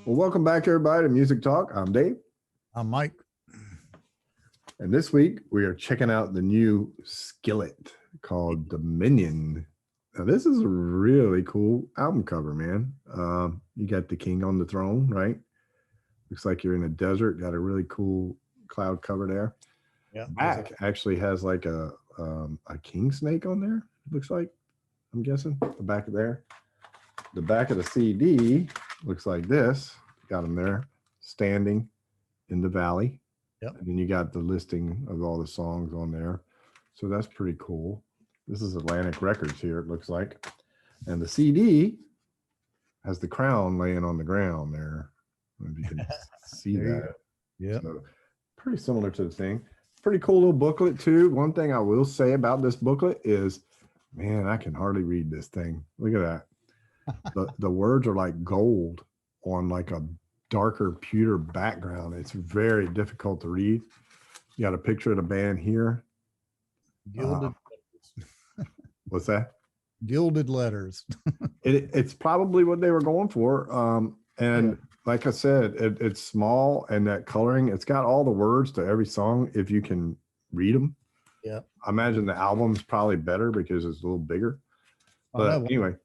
Well, welcome back, everybody, to Music Talk. I'm Dave. I'm Mike. And this week, we are checking out the new Skillet called Dominion. Now, this is a really cool album cover, man. You got the king on the throne, right? Looks like you're in a desert. Got a really cool cloud cover there. Yeah. Back actually has like a king snake on there, it looks like. I'm guessing. The back of there. The back of the CD looks like this. Got them there, standing in the valley. Yep. And then you got the listing of all the songs on there. So that's pretty cool. This is Atlantic Records here, it looks like. And the CD has the crown laying on the ground there. If you can see that. Yeah. So pretty similar to the thing. Pretty cool little booklet too. One thing I will say about this booklet is, man, I can hardly read this thing. Look at that. The words are like gold on like a darker pewter background. It's very difficult to read. You got a picture of the band here. Gilded What's that? Gilded letters. It's probably what they were going for. And like I said, it's small, and that coloring, it's got all the words to every song if you can read them. Yeah. I imagine the album's probably better because it's a little bigger. But anyway.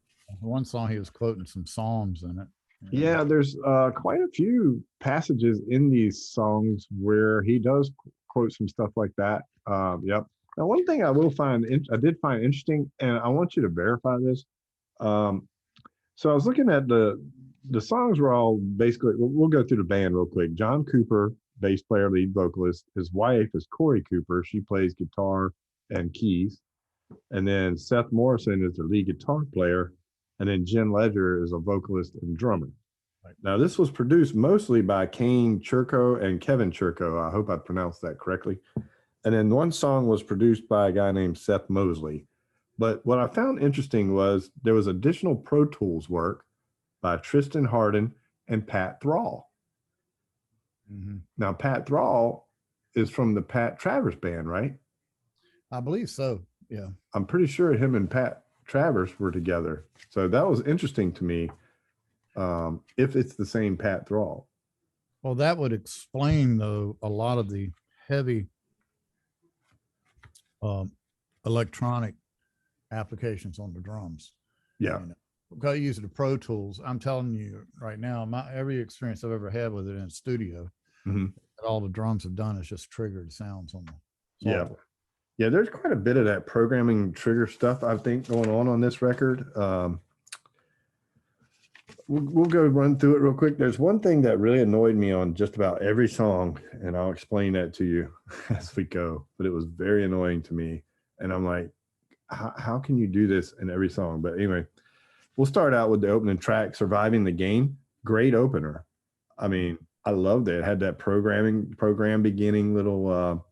One song he was quoting some Psalms in it. Yeah, there's quite a few passages in these songs where he does quote some stuff like that. Yep. Now, one thing I did find interesting, and I want you to verify this. So I was looking at the songs were all basically, we'll go through the band real quick. John Cooper, bass player, lead vocalist. His wife is Corey Cooper. She plays guitar and keys. And then Seth Morrison is the lead guitar player. And then Jen Ledger is a vocalist and drummer. Right. Now, this was produced mostly by Kane Churko and Kevin Churko. I hope I pronounced that correctly. And then one song was produced by a guy named Seth Mosley. But what I found interesting was there was additional Pro Tools work by Tristan Harden and Pat Thrall. Mm-hmm. Now, Pat Thrall is from the Pat Travers band, right? I believe so, yeah. I'm pretty sure him and Pat Travers were together. So that was interesting to me, if it's the same Pat Thrall. Well, that would explain, though, a lot of the heavy electronic applications on the drums. Yeah. Because I use the Pro Tools. I'm telling you right now, every experience I've ever had with it in a studio, all the drums have done is just triggered sounds on the software. Yeah, there's quite a bit of that programming trigger stuff, I think, going on this record. We'll go run through it real quick. There's one thing that really annoyed me on just about every song, and I'll explain that to you as we go, but it was very annoying to me. And I'm like, how can you do this in every song? But anyway, we'll start out with the opening track, Surviving the Game. Great opener. I mean, I loved it. It had that program beginning little,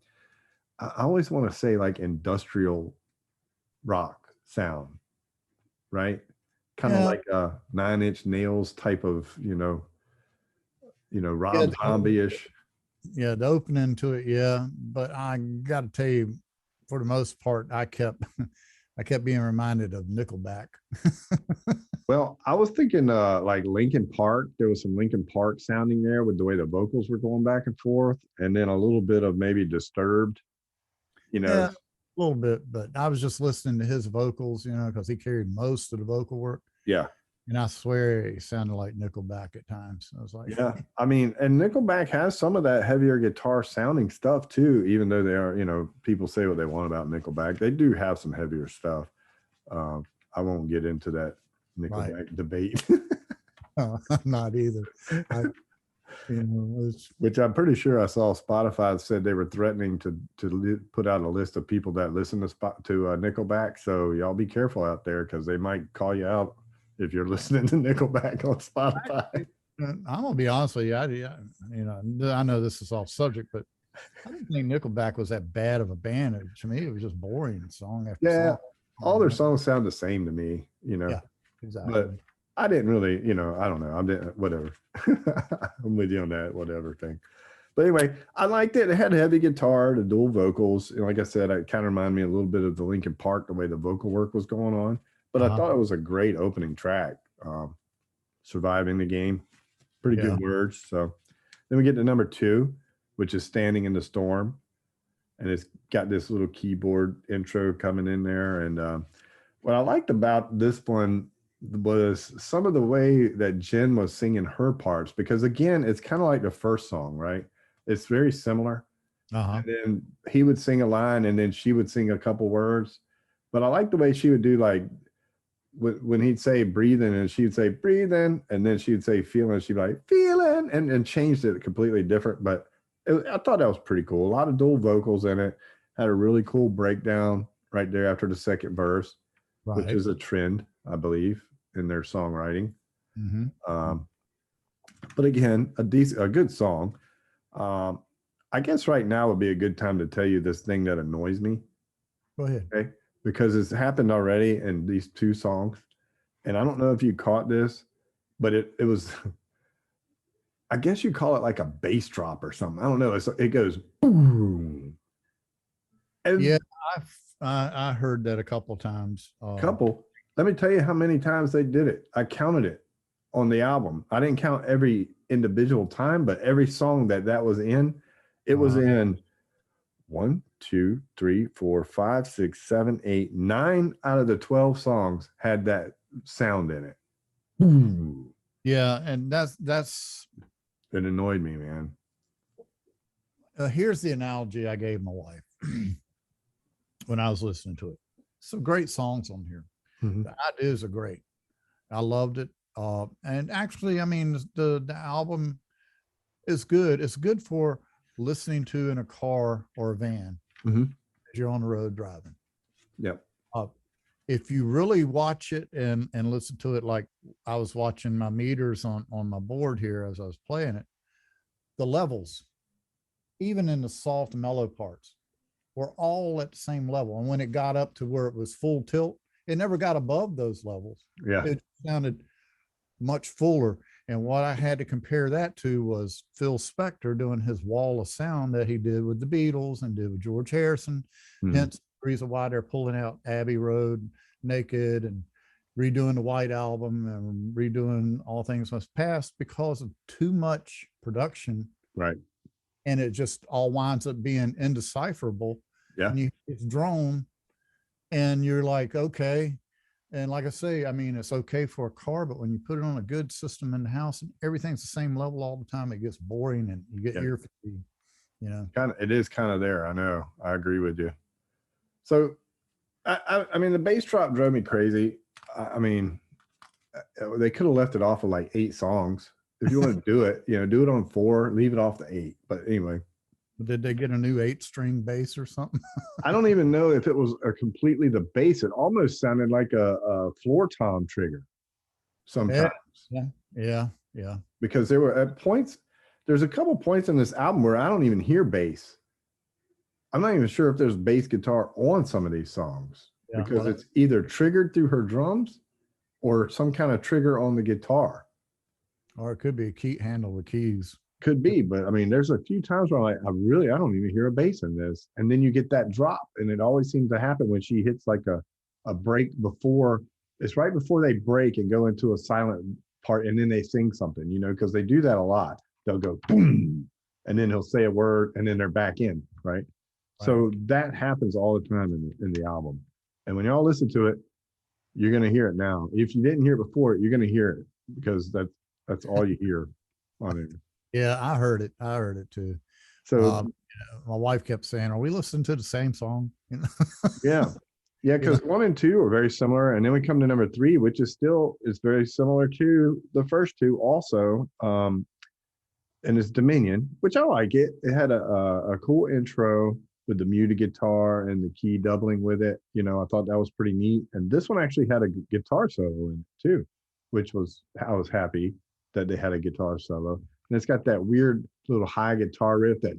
I always want to say like industrial rock sound, right? Kind of like a 9 Inch Nails type of, Rob Zombie-ish. Yeah, the opening to it, yeah. But I got to tell you, for the most part, I kept being reminded of Nickelback. Well, I was thinking like Linkin Park. There was some Linkin Park sounding there with the way the vocals were going back and forth, and then a little bit of maybe Disturbed. Yeah, a little bit, but I was just listening to his vocals, because he carried most of the vocal work. Yeah. And I swear he sounded like Nickelback at times. I was like, yeah, I mean, and Nickelback has some of that heavier guitar sounding stuff too, even though they are, people say what they want about Nickelback. They do have some heavier stuff. I won't get into that Nickelback debate. I'm not either. Which I'm pretty sure I saw Spotify said they were threatening to put out a list of people that listen to Nickelback. So y'all be careful out there, because they might call you out if you're listening to Nickelback on Spotify. I'm gonna be honest with you. I know this is off subject, but I didn't think Nickelback was that bad of a band. To me, it was just boring song after song. All their songs sound the same to me. Yeah, exactly. But I didn't really, I don't know. I didn't, whatever. I'm with you on that, whatever thing. But anyway, I liked it. It had heavy guitar, the dual vocals. And like I said, it kind of reminded me a little bit of the Linkin Park, the way the vocal work was going on. But I thought it was a great opening track. Surviving the Game. Pretty good words. So then we get to number 2, which is Standing in the Storm. And it's got this little keyboard intro coming in there. And what I liked about this one was some of the way that Jen was singing her parts, because again, it's kind of like the first song, right? It's very similar. And then he would sing a line and then she would sing a couple words. But I like the way she would do, like, when he'd say breathing and she'd say breathing, and then she'd say feeling, she'd be like feeling, and changed it completely different. But I thought that was pretty cool. A lot of dual vocals in it. Had a really cool breakdown right there after the second verse, which is a trend, I believe, in their songwriting. But again, a good song. I guess right now would be a good time to tell you this thing that annoys me. Go ahead. Okay. Because it's happened already in these 2 songs. And I don't know if you caught this, but it was, I guess you call it like a bass drop or something. I don't know. It goes boom. And yeah, I heard that a couple times. Let me tell you how many times they did it. I counted it on the album. I didn't count every individual time, but every song that was in, it was in 1, 2, 3, 4, 5, 6, 7, 8, 9 out of the 12 songs had that sound in it. Boom. Yeah, and that's it annoyed me, man. Here's the analogy I gave my wife when I was listening to it. Some great songs on here. The ideas are great. I loved it. And actually, I mean, the album is good. It's good for listening to in a car or a van as you're on the road driving. Yep. If you really watch it and listen to it, like I was watching my meters on my board here as I was playing it, the levels, even in the soft mellow parts, were all at the same level. And when it got up to where it was full tilt, it never got above those levels. Yeah. It sounded much fuller. And what I had to compare that to was Phil Spector doing his wall of sound that he did with the Beatles and did with George Harrison. Hence the reason why they're pulling out Abbey Road, Naked, and redoing the White Album and redoing All Things Must Pass, because of too much production. Right. And it just all winds up being indecipherable. Yeah. And it's drone and you're like, okay. And like I say, I mean, it's okay for a car, but when you put it on a good system in the house and everything's the same level all the time, it gets boring and you get ear fatigue, you know. It is kind of there. I know. I agree with you. So, I mean, the bass drop drove me crazy. I mean, they could have left it off of like 8 songs. If you want to do it, do it on 4, leave it off the 8. But anyway. Did they get a new 8-string bass or something? I don't even know if it was completely the bass. It almost sounded like a floor tom trigger sometimes. Yeah. Because there were at points, there's a couple points in this album where I don't even hear bass. I'm not even sure if there's bass guitar on some of these songs because it's either triggered through her drums or some kind of trigger on the guitar. Or it could be a key handle with keys. Could be, but I mean, there's a few times where I'm like, I don't even hear a bass in this. And then you get that drop, and it always seems to happen when she hits like a break before, it's right before they break and go into a silent part, and then they sing something, because they do that a lot. They'll go boom, and then he'll say a word, and then they're back in, right? So that happens all the time in the album. And when y'all listen to it, you're going to hear it now. If you didn't hear it before, you're going to hear it because that's all you hear on it. Yeah, I heard it. I heard it too. So my wife kept saying, "Are we listening to the same song?" Yeah, because 1 and 2 are very similar, and then we come to number 3, which is very similar to the first 2 also, and it's Dominion, which I like it. It had a cool intro with the muted guitar and the key doubling with it. I thought that was pretty neat. And this one actually had a guitar solo in it too, which I was happy that they had a guitar solo. And it's got that weird little high guitar riff that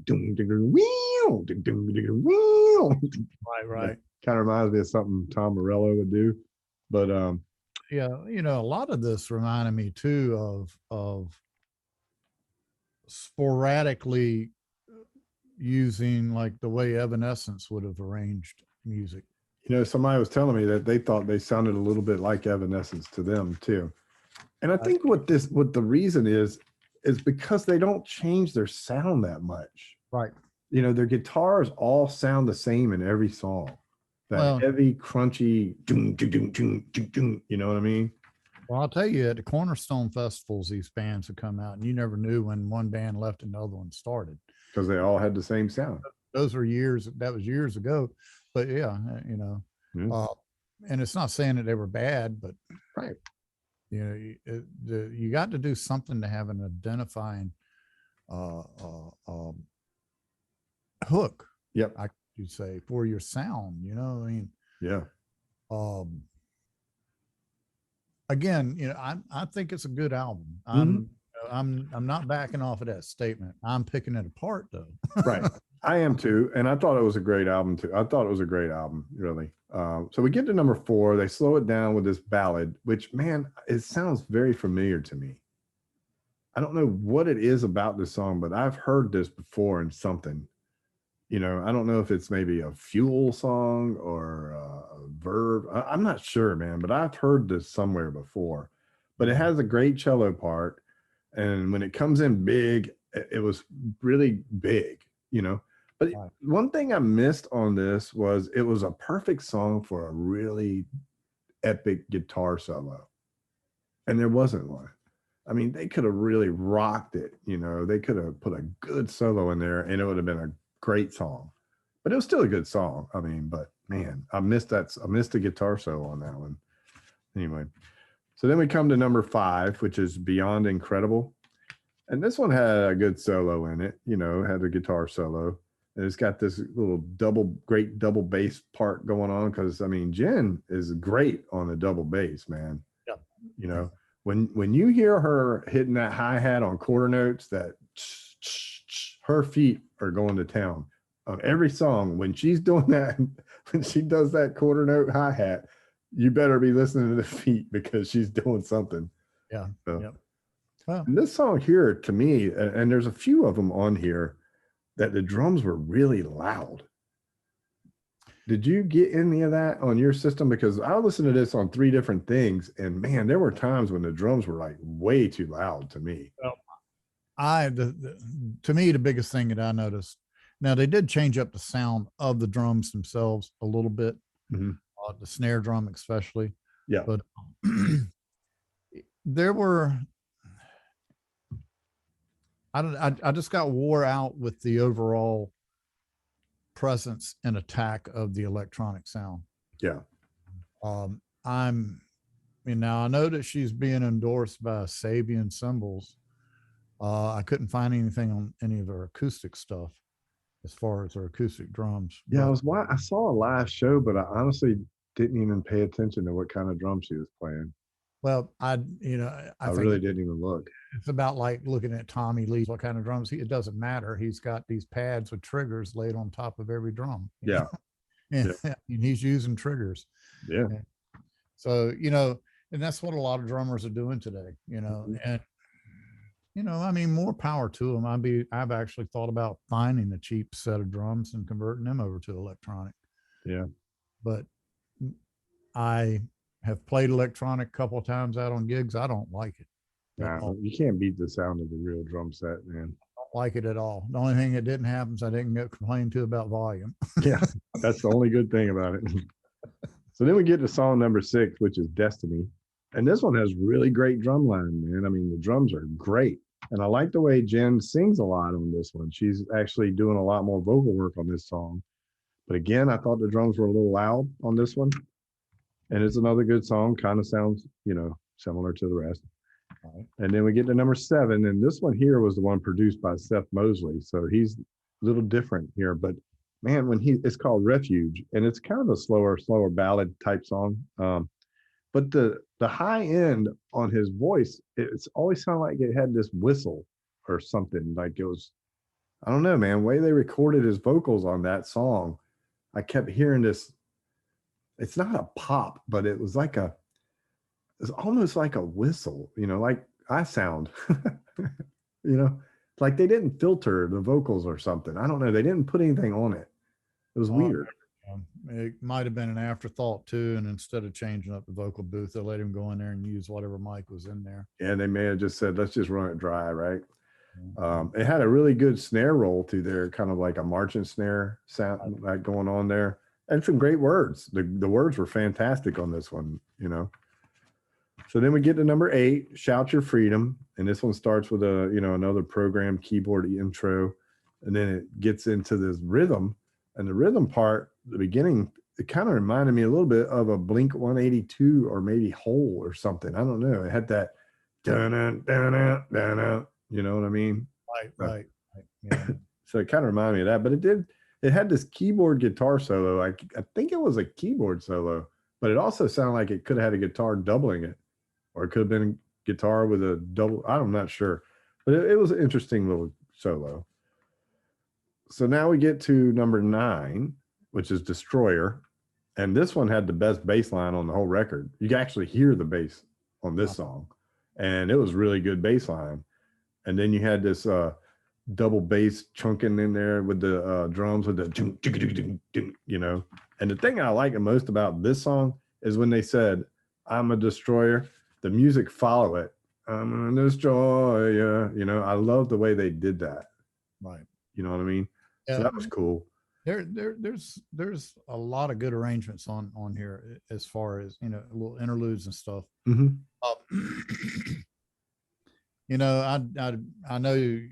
right. Kind of reminds me of something Tom Morello would do. But yeah, a lot of this reminded me too of sporadically using like the way Evanescence would have arranged music. Somebody was telling me that they thought they sounded a little bit like Evanescence to them too. And I think what the reason is, is because they don't change their sound that much. Right. You know, their guitars all sound the same in every song. That Well, heavy, crunchy, you know what I mean? well, I'll tell you, at the Cornerstone festivals, these bands would come out, and you never knew when one band left and the other one started. Because they all had the same sound. Those were years. That was years ago. But yeah, you know, Yeah. and it's not saying that they were bad, but Right. you know, you got to do something to have an identifying hook. Yep. I could say for your sound. You know, I mean, Yeah. um, again, you know, I think it's a good album. Mhm. I'm not backing off of that statement. I'm picking it apart though. Right. I am too. And I thought it was a great album too. I thought it was a great album, really. So we get to number 4. They slow it down with this ballad, which, man, it sounds very familiar to me. I don't know what it is about this song, but I've heard this before in something. You know, I don't know if it's maybe a Fuel song or a Verve. I'm not sure, man, but I've heard this somewhere before. But it has a great cello part. And when it comes in big, it was really big, you know. But Right. one thing I missed on this was it was a perfect song for a really epic guitar solo. And there wasn't one. I mean, they could have really rocked it, you know. They could have put a good solo in there and it would have been a great song. But it was still a good song. I mean, but man, I missed the guitar solo on that one. Anyway. So then we come to number 5, which is Beyond Incredible. And this one had a good solo in it, you know, had a guitar solo. And it's got this little great double bass part going on. Cause I mean, Jen is great on the double bass, man. Yeah. You know, when you hear her hitting that hi-hat on quarter notes, that her feet are going to town on every song. When she's doing that, when she does that quarter note hi-hat, you better be listening to the feet because she's doing something. Yeah. So, Yep. Well, and this song here, to me, and there's a few of them on here that the drums were really loud. Did you get any of that on your system? Because I listened to this on 3 different things, and man, there were times when the drums were like way too loud to me. well, to me, the biggest thing that I noticed, now they did change up the sound of the drums themselves a little bit, Mhm. The snare drum especially. Yeah. But there were, I just got wore out with the overall presence and attack of the electronic sound. Yeah. Now I know that she's being endorsed by Sabian Cymbals. I couldn't find anything on any of her acoustic stuff as far as her acoustic drums. Yeah, but I saw a live show, but I honestly didn't even pay attention to what kind of drum she was playing. well, I I think really didn't even look. it's about like looking at Tommy Lee, what kind of drums. It doesn't matter. He's got these pads with triggers laid on top of every drum. Yeah. And, Yeah. and he's using triggers. Yeah. So, you know, and that's what a lot of drummers are doing today, you know, Mhm. and, you know, I mean, more power to them. I've actually thought about finding a cheap set of drums and converting them over to electronic, Yeah. but I have played electronic a couple of times out on gigs. I don't like it at Nah, all. you can't beat the sound of the real drum set, man. Don't like it at all. The only thing that didn't happen is I didn't get complained to about volume. Yeah. That's the only good thing about it. So then we get to song number 6, which is Destiny. And this one has really great drum line, man. I mean, the drums are great. And I like the way Jen sings a lot on this one. She's actually doing a lot more vocal work on this song. But again, I thought the drums were a little loud on this one. And it's another good song, kind of sounds, you know, similar to the rest. Right. And then we get to number 7. And this one here was the one produced by Seth Mosley. So he's a little different here. But man, it's called Refuge. And it's kind of a slower ballad type song. But the high end on his voice, it's always sounded like it had this whistle or something. Like it was, I don't know, man, the way they recorded his vocals on that song, I kept hearing this. It's not a pop, but it's almost like a whistle, you know, like I sound, you know, like they didn't filter the vocals or something. I don't know. They didn't put anything on it. It was weird. it might have been an afterthought too. And instead of changing up the vocal booth, they let him go in there and use whatever mic was in there. And they may have just said, let's just run it dry, right? Yeah. It had a really good snare roll through there, kind of like a marching snare sound like going on there, and some great words. The words were fantastic on this one, you know. So then we get to number 8, Shout Your Freedom. And this one starts with a, another programmed keyboard intro. And then it gets into this rhythm. And the rhythm part, the beginning, it kind of reminded me a little bit of a Blink 182 or maybe Hole or something. I don't know. It had that dun dun dun. You know what I mean? Right. Yeah. So it kind of reminded me of that. But it had this keyboard guitar solo. I think it was a keyboard solo, but it also sounded like it could have had a guitar doubling it. Or it could have been guitar with a double. I'm not sure, but it was an interesting little solo. So now we get to number 9, which is Destroyer. And this one had the best bass line on the whole record. You can actually hear the bass on this song. And it was really good bass line. And then you had this double bass chunking in there with the drums with the, you know. And the thing I like the most about this song is when they said, I'm a destroyer, the music follow it. I'm a destroyer. You know, I love the way they did that. Right. You know what I mean? Yeah. So that was cool. There's a lot of good arrangements on here as far as, you know, little interludes and stuff. Mm-hmm. You know, I know you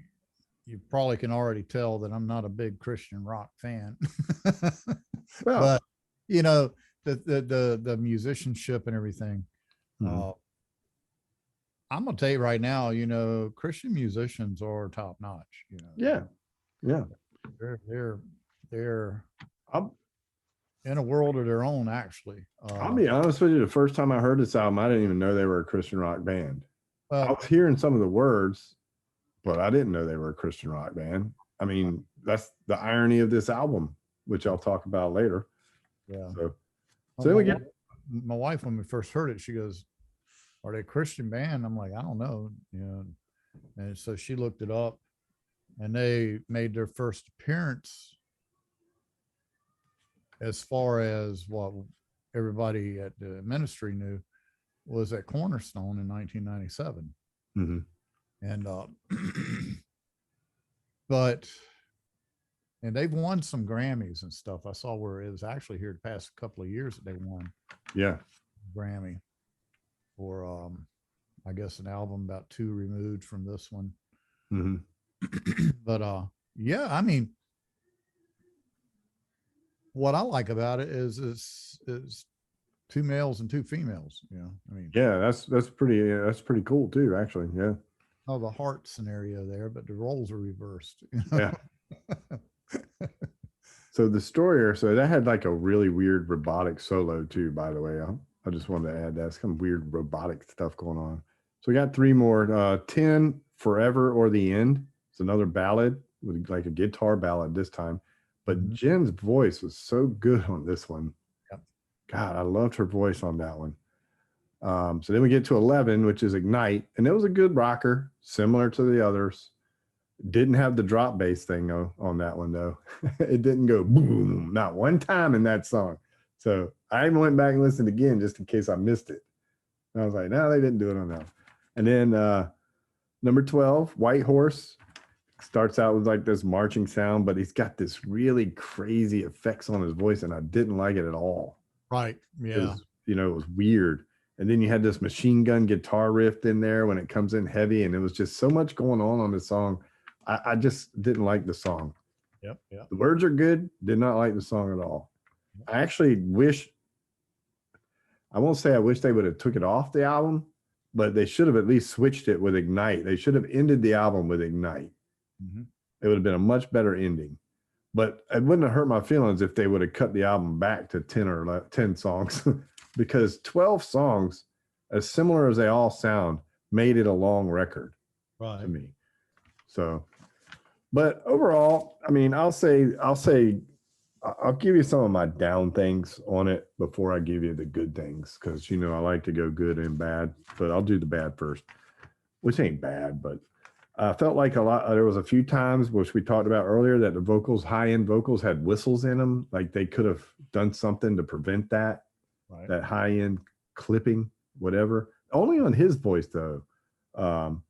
probably can already tell that I'm not a big Christian rock fan. Well, but you know, the musicianship and everything. mm-hmm. I'm gonna tell you right now, you know, Christian musicians are top notch. You know, yeah, they're in a world of their own. Actually, I'll be honest with you. The first time I heard this album, I didn't even know they were a Christian rock band. I was hearing some of the words, but I didn't know they were a Christian rock band. I mean, that's the irony of this album, which I'll talk about later. Yeah. So then we get my wife, when we first heard it, she goes, "Are they a Christian band?" I'm like, "I don't know." You know, and so she looked it up, and they made their first appearance, as far as what everybody at the ministry knew, was at Cornerstone in 1997. Mm-hmm. And and they've won some Grammys and stuff. I saw where it was actually here the past couple of years that they won Grammy for I guess an album about 2 removed from this one. Mm-hmm. But yeah, I mean, what I like about it is 2 males and 2 females. You know, I mean, yeah, that's pretty cool too, actually. Yeah. Oh, the heart scenario there, but the roles are reversed. You know? Yeah. So Destroyer, so that had like a really weird robotic solo too, by the way. I just wanted to add that. Some weird robotic stuff going on. So we got 3 more. 10, Forever or the End. It's another ballad with like a guitar ballad this time. But Jen's voice was so good on this one. Yep. God, I loved her voice on that one. So then we get to 11, which is Ignite. And it was a good rocker, similar to the others. Didn't have the drop bass thing though on that one though. It didn't go boom, not one time in that song. So I even went back and listened again just in case I missed it. And I was like, no, they didn't do it on that one. And then number 12, White Horse, starts out with like this marching sound, but he's got this really crazy effects on his voice, and I didn't like it at all. Right. Yeah. It was weird. And then you had this machine gun guitar riff in there when it comes in heavy, and it was just so much going on this song. I just didn't like the song. Yep. The words are good. Did not like the song at all. I actually I won't say I wish they would have took it off the album, but they should have at least switched it with Ignite. They should have ended the album with Ignite. Mm-hmm. It would have been a much better ending. But it wouldn't have hurt my feelings if they would have cut the album back to 10 songs because 12 songs, as similar as they all sound, made it a long record to me. So, but overall, I mean, I'll give you some of my down things on it before I give you the good things, because, you know, I like to go good and bad, but I'll do the bad first, which ain't bad, but I felt like there was a few times, which we talked about earlier, that the vocals, high end vocals, had whistles in them. Like they could have done something to prevent that, Right. that high end clipping, whatever. Only on his voice, though. Um,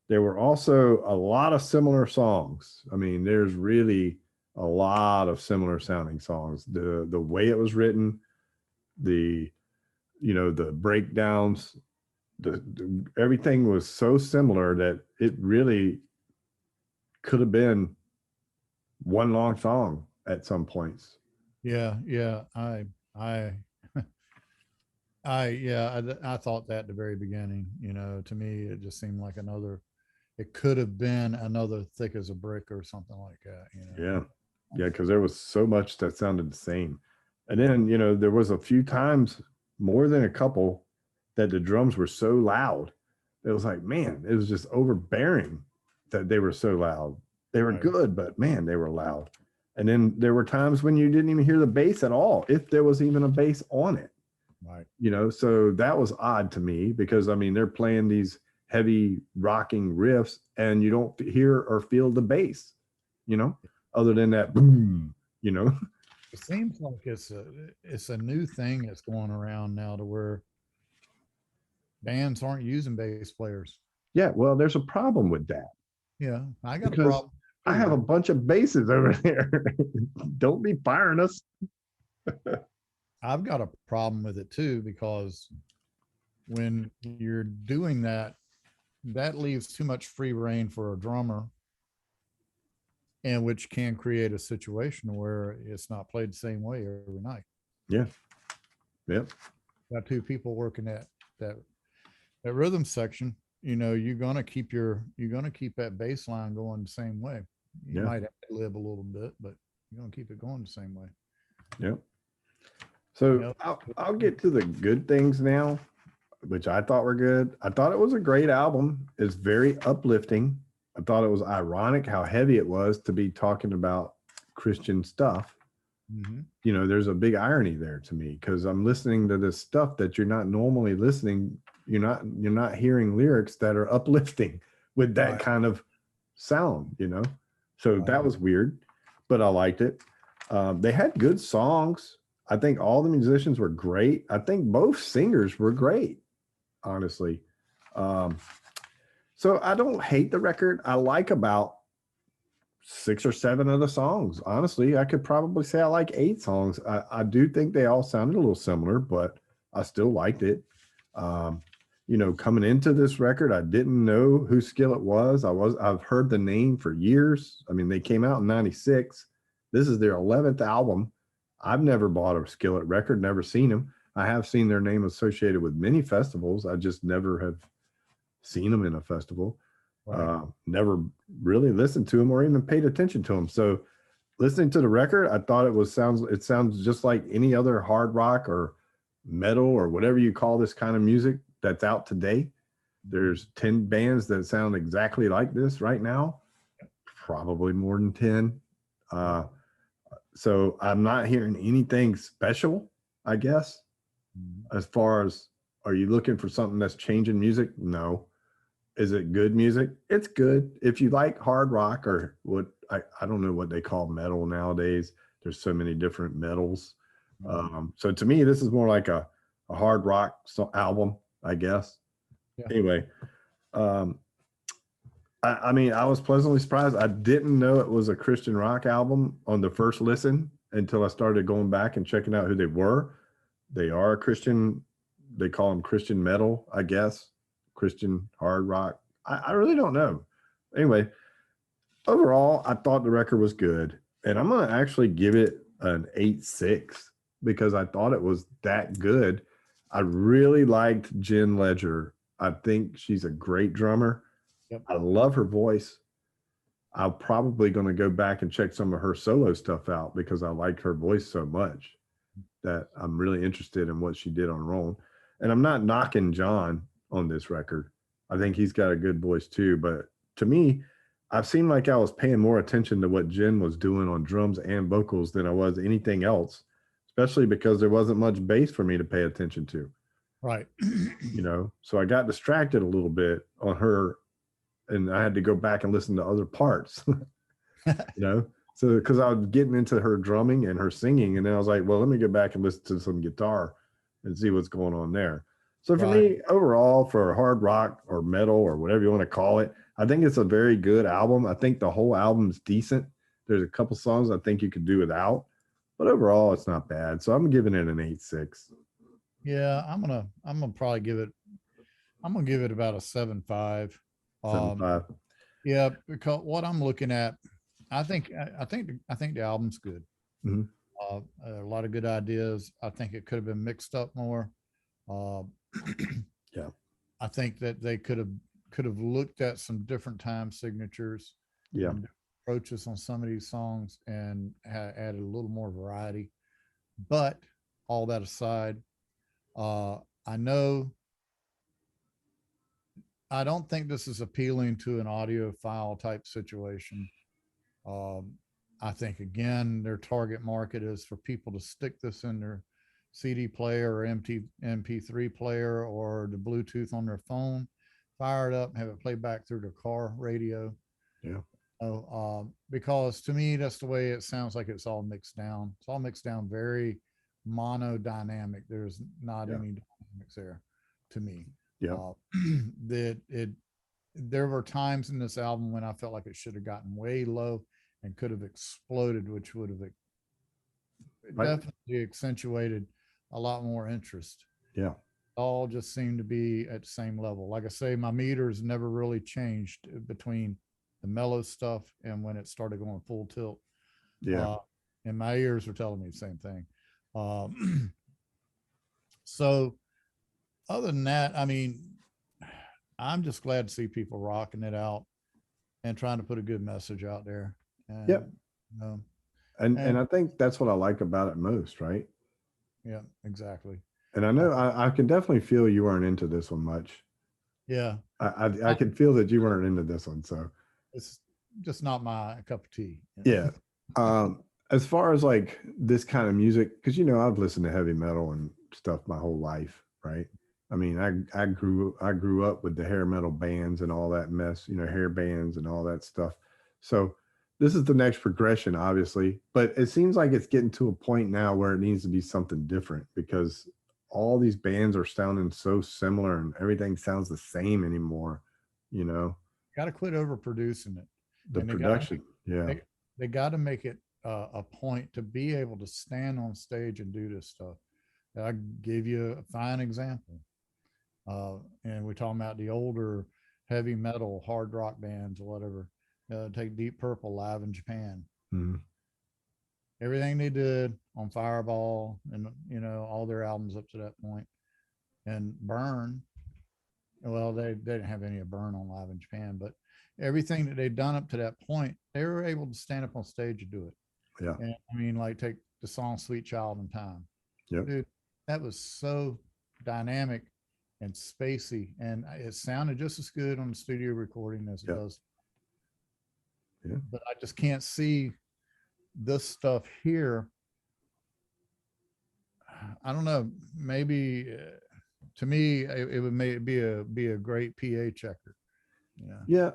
there were also a lot of similar songs. I mean, there's really a lot of similar sounding songs. The way it was written, the the breakdowns, everything was so similar that it really could have been one long song at some points. Yeah, yeah. I I thought that at the very beginning. To me, it just seemed like another. It could have been another thick as a brick or something like that. Yeah. Yeah, because there was so much that sounded the same. And then, there was a few times, more than a couple, that the drums were so loud. It was like, man, it was just overbearing that they were so loud. They were Right. good, but man, they were loud. And then there were times when you didn't even hear the bass at all, if there was even a bass on it. Right. So that was odd to me because I mean they're playing these heavy rocking riffs and you don't hear or feel the bass, other than that boom, It seems like it's a new thing that's going around now to where bands aren't using bass players. Yeah, well, there's a problem with that Yeah, I got a because problem I have a too. bunch of basses over there. Don't be firing us. I've got a problem with it too because when you're doing that, that leaves too much free reign for a drummer, and which can create a situation where it's not played the same way every night. Yeah. Yep. Got two people working that that rhythm section. You're gonna keep that bass line going the same way. You Yeah. might live a little bit, but you're gonna keep it going the same way. Yep. So Yep. I'll get to the good things now, which I thought were good. I thought it was a great album. It's very uplifting. I thought it was ironic how heavy it was to be talking about Christian stuff. Mm-hmm. There's a big irony there to me because I'm listening to this stuff that you're not normally listening. You're not hearing lyrics that are uplifting with that Right. kind of sound, So Right. that was weird, but I liked it. They had good songs. I think all the musicians were great. I think both singers were great, honestly. Um, so I don't hate the record. I like about 6 or 7 of the songs. Honestly, I could probably say I like 8 songs. I do think they all sounded a little similar, but I still liked it. Coming into this record, I didn't know who Skillet was. I've heard the name for years. I mean, they came out in 96. This is their 11th album. I've never bought a Skillet record, never seen them. I have seen their name associated with many festivals. I just never have seen them in a festival. Right. Never really listened to them or even paid attention to them. So listening to the record, I thought it sounds just like any other hard rock or metal or whatever you call this kind of music that's out today. There's 10 bands that sound exactly like this right now, probably more than 10. So I'm not hearing anything special, I guess. As far as, are you looking for something that's changing music? No. Is it good music? It's good. If you like hard rock or what, I don't know what they call metal nowadays. There's so many different metals. So to me, this is more like a hard rock album, I guess. Yeah. Anyway, I mean, I was pleasantly surprised. I didn't know it was a Christian rock album on the first listen until I started going back and checking out who they were. They are a Christian. They call them Christian metal, I guess. Christian hard rock. I really don't know. Anyway, overall, I thought the record was good. And I'm going to actually give it an 8.6 because I thought it was that good. I really liked Jen Ledger. I think she's a great drummer. Yep. I love her voice. I'm probably going to go back and check some of her solo stuff out because I like her voice so much that I'm really interested in what she did on her own. And I'm not knocking John on this record. I think he's got a good voice too. But to me, I've seemed like I was paying more attention to what Jen was doing on drums and vocals than I was anything else, especially because there wasn't much bass for me to pay attention to. Right. So I got distracted a little bit on her and I had to go back and listen to other parts, so because I was getting into her drumming and her singing, and then I was like, well, let me go back and listen to some guitar and see what's going on there. So for me, overall, for hard rock or metal or whatever you want to call it, I think it's a very good album. I think the whole album's decent. There's a couple songs I think you could do without, but overall, it's not bad. So I'm giving it an 8.6. Yeah, I'm gonna probably give it. I'm gonna give it about a 7.5. 7.5. Yeah, because what I'm looking at, I think the album's good. Mhm. A lot of good ideas. I think it could have been mixed up more. Uh, Yeah. I think that they could have looked at some different time signatures Yeah. and approaches on some of these songs and added a little more variety. But all that aside, I know I don't think this is appealing to an audiophile type situation. Um, I think again, their target market is for people to stick this in their CD player or MP3 player or the Bluetooth on their phone, fire it up, and have it play back through their car radio. Yeah. Because to me, that's the way it sounds like it's all mixed down. It's all mixed down very monodynamic. There's not any dynamics there to me. Yeah. That it there were times in this album when I felt like it should have gotten way low and could have exploded, which would have definitely accentuated a lot more interest. Yeah. All just seemed to be at the same level. Like I say, my meters never really changed between the mellow stuff and when it started going full tilt. Yeah. And my ears were telling me the same thing. So other than that, I mean, I'm just glad to see people rocking it out and trying to put a good message out there. And, Yep. And I think that's what I like about it most, right? Yeah, exactly. And I know I can definitely feel you weren't into this one much. Yeah. I could feel that you weren't into this one. So it's just not my cup of tea. Yeah. As far as like this kind of music, because I've listened to heavy metal and stuff my whole life, right? I mean, I grew up with the hair metal bands and all that mess, hair bands and all that stuff. So this is the next progression, obviously, but it seems like it's getting to a point now where it needs to be something different because all these bands are sounding so similar and everything sounds the same anymore. Got to quit overproducing it. The production, they got to make it a point to be able to stand on stage and do this stuff. I gave you a fine example. And we're talking about the older heavy metal, hard rock bands or whatever. Take Deep Purple live in Japan. Mm-hmm. Everything they did on Fireball and all their albums up to that point, and Burn. Well, they didn't have any of Burn on live in Japan, but everything that they'd done up to that point, they were able to stand up on stage and do it. Yeah. And I mean, like take the song Sweet Child in Time. Yep. Dude, that was so dynamic and spacey, and it sounded just as good on the studio recording as it does. Yeah. But I just can't see this stuff here. I don't know. Maybe to me, it would be a great PA checker. Yeah.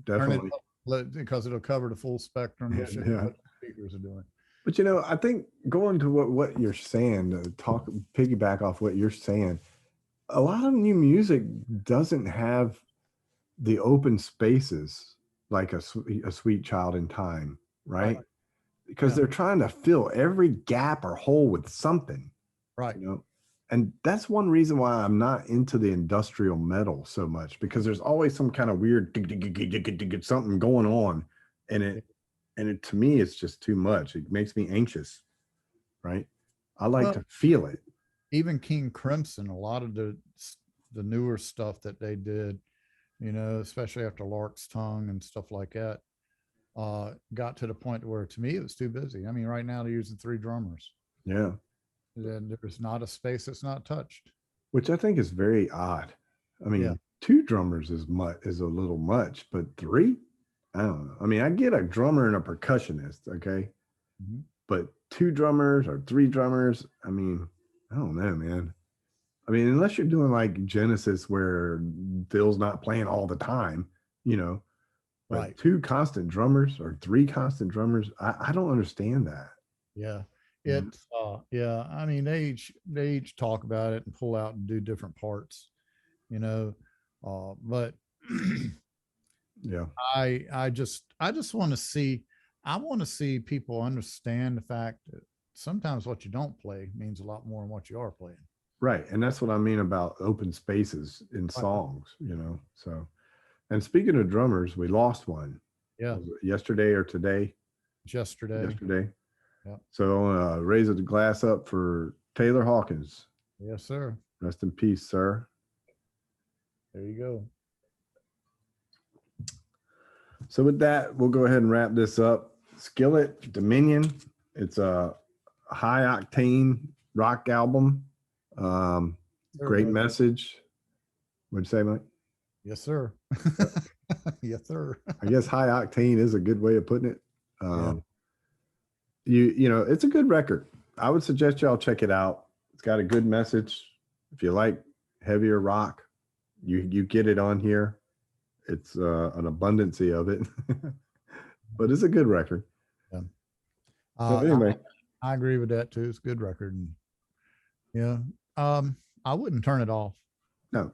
Definitely. Because it'll cover the full spectrum of shit what speakers are doing. But I think going to what you're saying, piggyback off what you're saying, a lot of new music doesn't have the open spaces like a Sweet Child in Time, right? Because they're trying to fill every gap or hole with something, right? And that's one reason why I'm not into the industrial metal so much, because there's always some kind of weird something going on, and it to me it's just too much. It makes me anxious, right? I like to feel it. Even King Crimson, a lot of the newer stuff that they did, especially after Lark's Tongue and stuff like that, got to the point where to me it was too busy. I mean, right now they're using 3 drummers. Yeah. And there's not a space that's not touched, which I think is very odd. I mean, 2 drummers is a little much, but 3, I don't know. I mean, I get a drummer and a percussionist, okay, but 2 drummers or 3 drummers, I mean, I don't know, man. I mean, unless you're doing like Genesis where Phil's not playing all the time, you know, but Right. 2 constant drummers or 3 constant drummers, I don't understand that. Yeah. Mhm. It's yeah, I mean they each talk about it and pull out and do different parts, you know. But Yeah. I just want to see, I want to see people understand the fact that sometimes what you don't play means a lot more than what you are playing. Right. And that's what I mean about open spaces in Right. songs, you know. So, and speaking of drummers, we lost one. Yeah. Was it yesterday or today? Yesterday. Yesterday. Yeah. So raise the glass up for Taylor Hawkins. Yes, sir. Rest in peace, sir. There you go. So with that, we'll go ahead and wrap this up. Skillet Dominion. It's a high octane rock album. Great brother. message. What'd you say, Mike? Yes, sir. Yes, sir. I guess high octane is a good way of putting it. Yeah. You know, it's a good record. I would suggest y'all check it out. It's got a good message. If you like heavier rock, you get it on here. It's an abundance of it, but it's a good record. Yeah. So anyway, I agree with that too. It's a good record. And yeah. I wouldn't turn it off. no,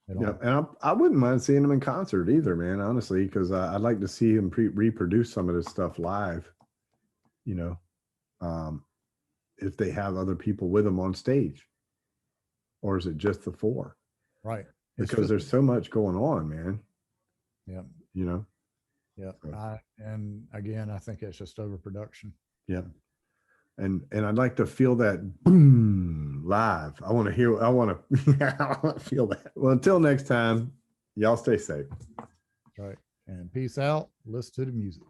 At yeah, all. and I wouldn't mind seeing him in concert either, man. Honestly, because I'd like to see him reproduce some of this stuff live. You know, if they have other people with them on stage, or is it just the 4? Right. Because there's so much going on, man. Yeah. You know. Yeah. So. And again, I think it's just overproduction. Yeah. And I'd like to feel that boom live. I want to hear, I want to feel that. Well, until next time, y'all stay safe. Right. And peace out. Listen to the music.